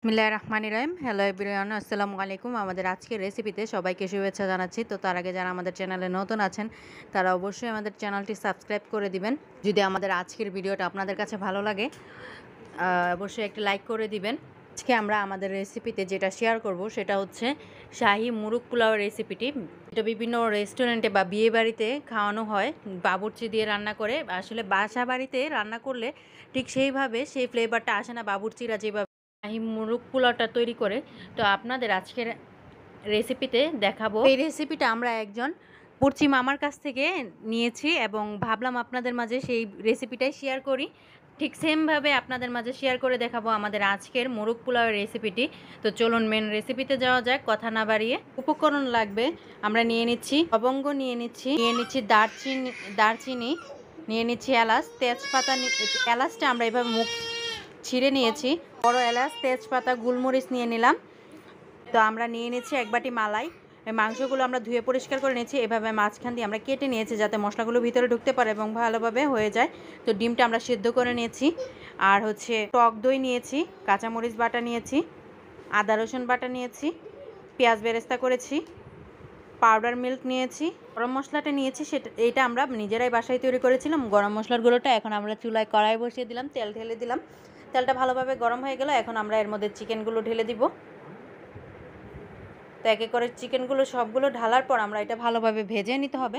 বিসমিল্লাহির রহমানির রহিম। Hello everyone, আসসালামু আলাইকুম। আমাদের আজকের রেসিপিতে সবাইকে শুভেচ্ছা জানাচ্ছি। তো তার আগে যারা আমাদের চ্যানেলে নতুন আছেন তারা অবশ্যই আমাদের চ্যানেলটি সাবস্ক্রাইব করে দিবেন। যদি আমাদের আজকের ভিডিওটা আপনাদের কাছে ভালো লাগে অবশ্যই একটি লাইক করে দিবেন। আজকে আমরা আমাদের রেসিপিতে যেটা শেয়ার করব সেটা হচ্ছে শাহি মুরগ পোলাওয়ের রেসিপিটি। এটা বিভিন্ন রেস্টুরেন্টে বা বিয়ে বাড়িতে খাওয়ানো হয় বাবুর্চি দিয়ে রান্না করে। আসলে বাসা বাড়িতে রান্না করলে ঠিক সেইভাবে সেই ফ্লেভারটা আসে না বাবুর্চিরা যেভাবে শাহি মুরগ পোলাওটা তৈরি করে। তো আপনাদের আজকের রেসিপিতে দেখাবো। এই রেসিপিটা আমরা একজন পড়চি মামার কাছ থেকে নিয়েছি এবং ভাবলাম আপনাদের মাঝে সেই রেসিপিটাই শেয়ার করি। ঠিক সেমভাবে আপনাদের মাঝে শেয়ার করে দেখাবো আমাদের আজকের মোরগ পোলাওয়ের রেসিপিটি। তো চলুন মেন রেসিপিতে যাওয়া যাক কথা না বাড়িয়ে। উপকরণ লাগবে, আমরা নিয়ে নিচ্ছি লবঙ্গ, নিয়ে নিচ্ছি দারচিনি, নিয়ে নিচ্ছি এলাচ, তেজপাতা। এলাচটা আমরা এভাবে মুখ ছিঁড়ে নিয়েছি। বড় এলাচ, তেজপাতা, গোলমরিচ নিয়ে নিলাম। তো আমরা নিয়ে নিচ্ছি এক বাটি মালাই। এই মাংসগুলো আমরা ধুয়ে পরিষ্কার করে নিয়েছি, এভাবে মাঝখান দিয়ে আমরা কেটে নিয়েছি যাতে মশলাগুলো ভিতরে ঢুকতে পারে এবং ভালোভাবে হয়ে যায়। তো ডিমটা আমরা সিদ্ধ করে নিয়েছি। আর হচ্ছে টক দই নিয়েছি, কাঁচামরিচ বাটা নিয়েছি, আদা রসুন বাটা নিয়েছি, পেঁয়াজ বেরেস্তা করেছি, পাউডার মিল্ক নিয়েছি, গরম মশলাটা নিয়েছি। এইটা আমরা নিজেরাই বাসায় তৈরি করেছিলাম। গরম মশলার গুঁড়োটা এখন আমরা চুলায় কড়াই বসিয়ে দিলাম, তেল ঢেলে দিলাম। তেলটা ভালোভাবে গরম হয়ে গেল, এখন আমরা এর মধ্যে চিকেনগুলো ঢেলে দিব। তো একে করে চিকেনগুলো সবগুলো ঢালার পর আমরা এটা ভালোভাবে ভেজে নিতে হবে।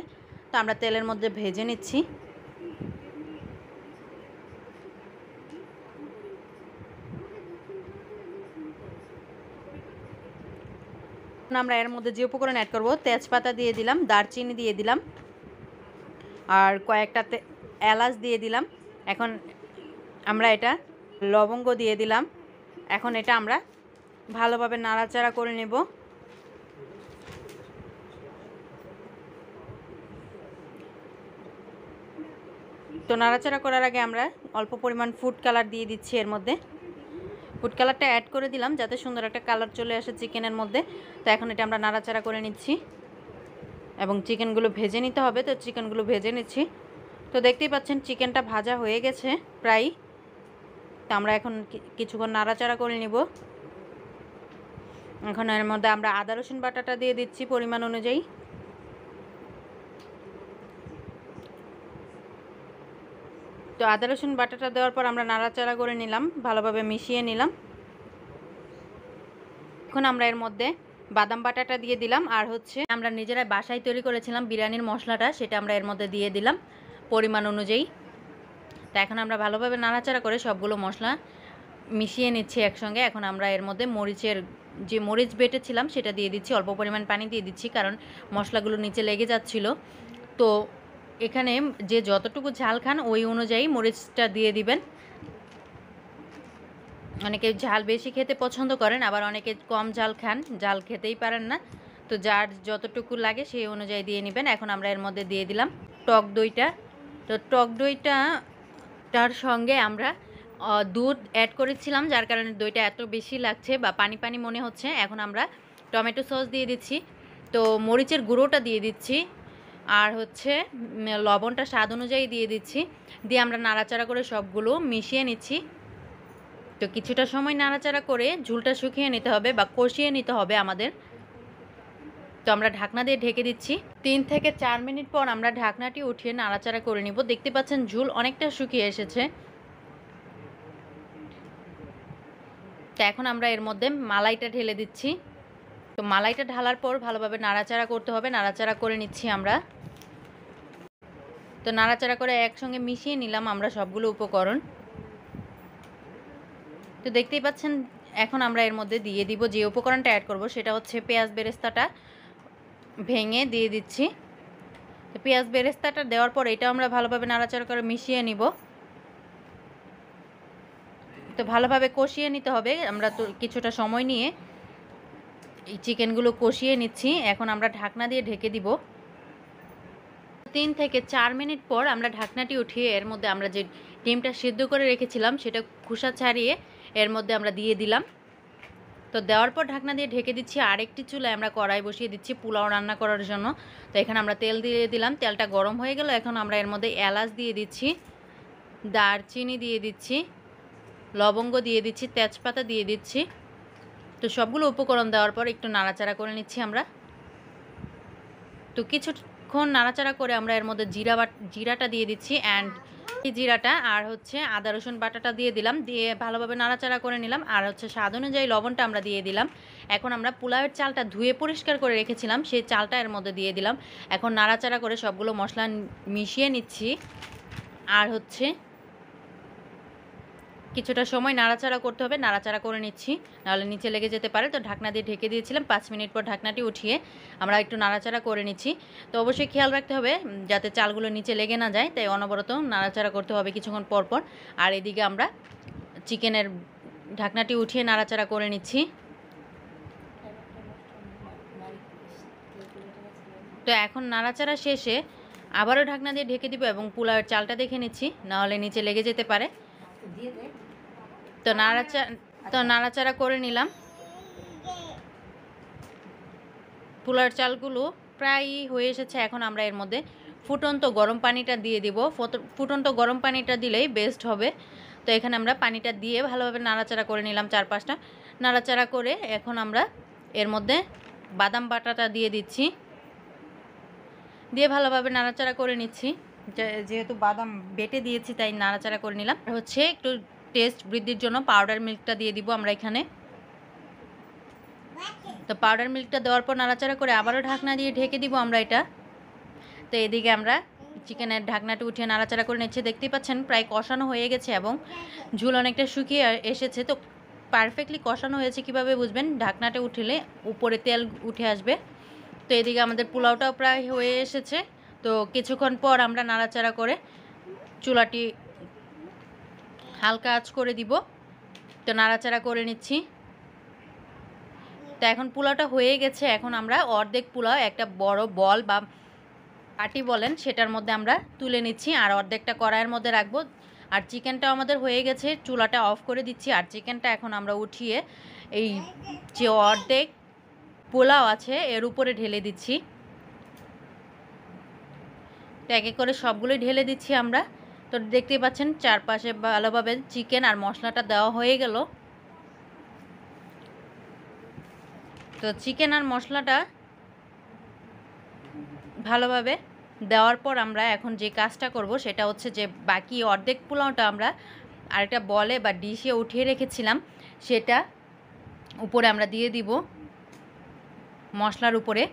তো আমরা তেলের মধ্যে ভেজে নিচ্ছি। আমরা এর মধ্যে যে উপকরণ অ্যাড করব, তেজপাতা দিয়ে দিলাম, দারচিনি দিয়ে দিলাম, আর কয়েকটা এলাচ দিয়ে দিলাম। এখন আমরা এটা লবঙ্গ দিয়ে দিলাম। এখন এটা আমরা ভালোভাবে নাড়াচাড়া করে নেব। তো নাড়াচাড়া করার আগে আমরা অল্প পরিমাণ ফুড কালার দিয়ে দিচ্ছি এর মধ্যে। ফুড কালারটা অ্যাড করে দিলাম যাতে সুন্দর একটা কালার চলে আসে চিকেনের মধ্যে। তো এখন এটা আমরা নাড়াচাড়া করে নিচ্ছি এবং চিকেনগুলো ভেজে নিতে হবে। তো চিকেনগুলো ভেজে নিচ্ছি। তো দেখতেই পাচ্ছেন চিকেনটা ভাজা হয়ে গেছে প্রায়। তো আমরা এখন কিছুক্ষণ নাড়াচাড়া করে নিব। এখন এর মধ্যে আমরা আদা রসুন বাটাটা দিয়ে দিচ্ছি পরিমাণ অনুযায়ী। তো আদা রসুন বাটাটা দেওয়ার পর আমরা নাড়াচাড়া করে নিলাম, ভালোভাবে মিশিয়ে নিলাম। এখন আমরা এর মধ্যে বাদাম বাটাটা দিয়ে দিলাম, আর হচ্ছে আমরা নিজেরাই বাসায় তৈরি করেছিলাম বিরিয়ানির মশলাটা, সেটা আমরা এর মধ্যে দিয়ে দিলাম পরিমাণ অনুযায়ী। তো এখন আমরা ভালোভাবে নাড়াচাড়া করে সবগুলো মশলা মিশিয়ে নিচ্ছি একসঙ্গে। এখন আমরা এর মধ্যে যে মরিচ বেটেছিলাম সেটা দিয়ে দিচ্ছি, অল্প পরিমাণ পানি দিয়ে দিচ্ছি কারণ মশলাগুলো নিচে লেগে যাচ্ছিল। তো এখানে যে যতটুকু ঝাল খান ওই অনুযায়ী মরিচটা দিয়ে দিবেন। অনেকে ঝাল বেশি খেতে পছন্দ করেন, আবার অনেকে কম ঝাল খান, ঝাল খেতেই পারেন না। তো যার যতটুকু লাগে সেই অনুযায়ী দিয়ে নেবেন। এখন আমরা এর মধ্যে দিয়ে দিলাম টক দইটা। তো টক দইটার সঙ্গে আমরা দুধ অ্যাড করেছিলাম, যার কারণে দইটা এত বেশি লাগছে বা পানি পানি মনে হচ্ছে। এখন আমরা টমেটো সস দিয়ে দিচ্ছি, তো মরিচের গুঁড়োটা দিয়ে দিচ্ছি, আর হচ্ছে লবণটা স্বাদ অনুযায়ী দিয়ে দিচ্ছি। দিয়ে আমরা নাড়াচাড়া করে সবগুলো মিশিয়ে নিচ্ছি। তো কিছুটা সময় নাড়াচাড়া করে ঝোলটা শুকিয়ে নিতে হবে বা কষিয়ে নিতে হবে আমাদের। তো আমরা ঢাকনা দিয়ে ঢেকে দিচ্ছি। 3 থেকে 4 মিনিট পর আমরা ঢাকনাটি উঠিয়ে নাড়াচাড়া করে নিব। দেখতে পাচ্ছেন ঝোল অনেকটা শুকিয়ে এসেছে। তো এখন আমরা এর মধ্যে মালাইটা ঢেলে দিচ্ছি। তো মালাইটা ঢালার পর ভালোভাবে নাড়াচাড়া করতে হবে, নাড়াচাড়া করে নিচ্ছি আমরা। তো নাড়াচাড়া করে একসঙ্গে মিশিয়ে নিলাম আমরা সবগুলো উপকরণ। তো দেখতেই পাচ্ছেন এখন আমরা এর মধ্যে দিয়ে দিব যে উপকরণটা অ্যাড করব, সেটা হচ্ছে পেঁয়াজ বেরেস্তাটা ভেঙে দিয়ে দিচ্ছি। তো পেঁয়াজ বেরেস্তাটা দেওয়ার পর এটা আমরা ভালোভাবে নাড়াচাড়া করে মিশিয়ে নিব। তো ভালোভাবে কষিয়ে নিতে হবে। আমরা তো কিছুটা সময় নিয়ে এই চিকেনগুলো কষিয়ে নিচ্ছি। এখন আমরা ঢাকনা দিয়ে ঢেকে দিব। 3 থেকে 4 মিনিট পর আমরা ঢাকনাটি উঠিয়ে এর মধ্যে আমরা যে ডিমটা সিদ্ধ করে রেখেছিলাম সেটা খোসা ছাড়িয়ে এর মধ্যে আমরা দিয়ে দিলাম। তো দেওয়ার পর ঢাকনা দিয়ে ঢেকে দিচ্ছি। আরেকটি চুলায় আমরা কড়াই বসিয়ে দিচ্ছি পোলাও রান্না করার জন্য। তো এখানে আমরা তেল দিয়ে দিলাম, তেলটা গরম হয়ে গেল। এখন আমরা এর মধ্যে এলাচ দিয়ে দিচ্ছি, দারচিনি দিয়ে দিচ্ছি, লবঙ্গ দিয়ে দিচ্ছি, তেজপাতা দিয়ে দিচ্ছি। তো সবগুলো উপকরণ দেওয়ার পর একটু নাড়াচাড়া করে নিচ্ছি আমরা। তো কিছুক্ষণ নাড়াচাড়া করে আমরা এর মধ্যে জিরাটা দিয়ে দিচ্ছি, অ্যান্ড এই জিরাটা আর হচ্ছে আদা রসুন বাটাটা দিয়ে দিলাম, দিয়ে ভালোভাবে নাড়াচাড়া করে নিলাম। আর হচ্ছে স্বাদ অনুযায়ী লবণটা আমরা দিয়ে দিলাম। এখন আমরা পোলাওয়ের চালটা ধুয়ে পরিষ্কার করে রেখেছিলাম, সেই চালটা এর মধ্যে দিয়ে দিলাম। এখন নাড়াচাড়া করে সবগুলো মশলা মিশিয়ে নিচ্ছি। আর হচ্ছে কিছুটা সময় নাড়াচাড়া করতে হবে, নাড়াচাড়া করে নিচ্ছি, নাহলে নিচে লেগে যেতে পারে। তো ঢাকনা দিয়ে ঢেকে দিয়েছিলাম, 5 মিনিট পর ঢাকনাটি উঠিয়ে আমরা একটু নাড়াচাড়া করে নিচ্ছি। তো অবশ্যই খেয়াল রাখতে হবে যাতে চালগুলো নিচে লেগে না যায়, তাই অনবরত নাড়াচাড়া করতে হবে কিছুক্ষণ পর পর। আর এদিকে আমরা চিকেনের ঢাকনাটি উঠিয়ে নাড়াচাড়া করে নিচ্ছি। তো এখন নাড়াচাড়া শেষে আবারও ঢাকনা দিয়ে ঢেকে দিব এবং পোলাওয়ের চালটা দেখে নিচ্ছি, নাহলে নিচে লেগে যেতে পারে। তো নাড়াচাড়া করে নিলাম। পোলাওর চালগুলো প্রায় হয়ে এসেছে। এখন আমরা এর মধ্যে ফুটন্ত গরম পানিটা দিয়ে দিব। ফুটন্ত গরম পানিটা দিলেই বেস্ট হবে। তো এখানে আমরা পানিটা দিয়ে ভালোভাবে নাড়াচাড়া করে নিলাম, 4-5টা নাড়াচাড়া করে এখন আমরা এর মধ্যে বাদাম বাটাটা দিয়ে দিচ্ছি, দিয়ে ভালোভাবে নাড়াচাড়া করে নিচ্ছি। যেহেতু বাদাম বেটে দিয়েছি তাই নাড়াচাড়া করে নিলাম। হচ্ছে একটু টেস্ট বৃদ্ধির জন্য পাউডার মিল্কটা দিয়ে দিব আমরা এখানে। তো পাউডার মিল্কটা দেওয়ার পর নাড়াচাড়া করে আবারও ঢাকনা দিয়ে ঢেকে দিব আমরা এটা। তো এদিকে আমরা চিকেনের ঢাকনাটা উঠিয়ে নাড়াচাড়া করে নিচ্ছি। দেখতেই পাচ্ছেন প্রায় কষানো হয়ে গেছে এবং ঝুল অনেকটা শুকিয়ে এসেছে। তো পারফেক্টলি কষানো হয়েছে কীভাবে বুঝবেন? ঢাকনাটা উঠলে উপরে তেল উঠে আসবে। তো এদিকে আমাদের পোলাওটাও প্রায় হয়ে এসেছে। তো কিছুক্ষণ পর আমরা নাড়াচাড়া করে চুলাটি হালকা আঁচ করে দিব। তো নাড়াচাড়া করে নিচ্ছি। তো এখন পোলাওটা হয়ে গেছে। এখন আমরা অর্ধেক পোলাও একটা বড় বল বা পাটি বলেন সেটার মধ্যে আমরা তুলে নিচ্ছি, আর অর্ধেকটা কড়াইয়ের মধ্যে রাখবো। আর চিকেনটাও আমাদের হয়ে গেছে, চুলাটা অফ করে দিচ্ছি। আর চিকেনটা এখন আমরা উঠিয়ে এই যে অর্ধেক পোলাও আছে এর উপরে ঢেলে দিচ্ছি। তো এক এক করে সবগুলোই ঢেলে দিচ্ছি আমরা। তো দেখতেই পাচ্ছেন চারপাশে ভালোভাবে চিকেন আর মশলাটা দেওয়া হয়ে গেল। তো চিকেন আর মশলাটা ভালোভাবে দেওয়ার পর আমরা এখন যে কাজটা করব সেটা হচ্ছে যে বাকি অর্ধেক পোলাওটা আমরা আরেকটা বলে বা ডিশে উঠিয়ে রেখেছিলাম সেটা উপরে আমরা দিয়ে দিব মশলার উপরে।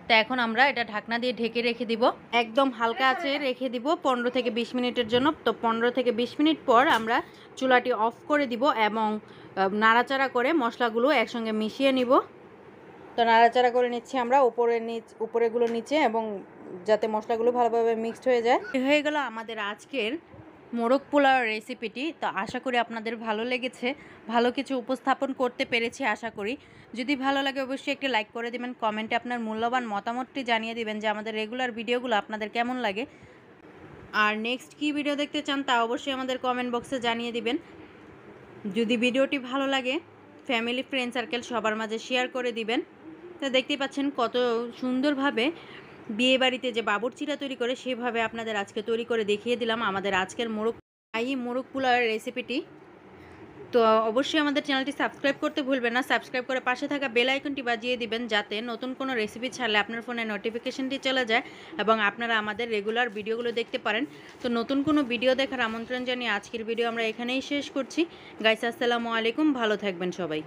তো এখন আমরা এটা ঢাকনা দিয়ে ঢেকে রেখে দিব, একদম হালকা আঁচে রেখে দিব 15 থেকে 20 মিনিটের জন্য। তো 15 থেকে 20 মিনিট পর আমরা চুলাটি অফ করে দিব এবং নাড়াচাড়া করে মশলাগুলো একসঙ্গে মিশিয়ে নিব। তো নাড়াচাড়া করে নিচ্ছি আমরা উপরেগুলো নিচে, এবং যাতে মশলাগুলো ভালোভাবে মিক্সড হয়ে যায়। হয়ে গেল আমাদের আজকের মোরগ পোলাও রেসিপিটি। তো আশা করি আপনাদের ভালো লেগেছে, ভালো কিছু উপস্থাপন করতে পেরেছি আশা করি। যদি ভালো লাগে অবশ্যই একটি লাইক করে দিবেন, কমেন্টে আপনার মূল্যবান মতামতটি জানিয়ে দিবেন যে আমাদের রেগুলার ভিডিওগুলো আপনাদের কেমন লাগে। আর নেক্সট কী ভিডিও দেখতে চান তা অবশ্যই আমাদের কমেন্ট বক্সে জানিয়ে দিবেন। যদি ভিডিওটি ভালো লাগে ফ্যামিলি ফ্রেন্ড সার্কেল সবার মাঝে শেয়ার করে দিবেন। তো দেখতেই পাচ্ছেন কত সুন্দরভাবে বিয়েবাড়িতে যে বাবুর্চিরা তৈরি করে সেভাবে আপনাদের আজকে তৈরি করে দেখিয়ে দিলাম আমাদের আজকের মোরগ পোলাওয়ের রেসিপিটি। তো অবশ্যই আমাদের চ্যানেলটি সাবস্ক্রাইব করতে ভুলবেন না। সাবস্ক্রাইব করে পাশে থাকা বেল আইকনটি বাজিয়ে দিবেন যাতে নতুন কোনো রেসিপি ছাড়লে আপনার ফোনে নোটিফিকেশনটি চলে যায় এবং আপনারা আমাদের রেগুলার ভিডিওগুলো দেখতে পারেন। তো নতুন কোনো ভিডিও দেখার আমন্ত্রণ জানিয়ে আজকের ভিডিও আমরা এখানেই শেষ করছি। গাইস আসসালামু আলাইকুম, ভালো থাকবেন সবাই।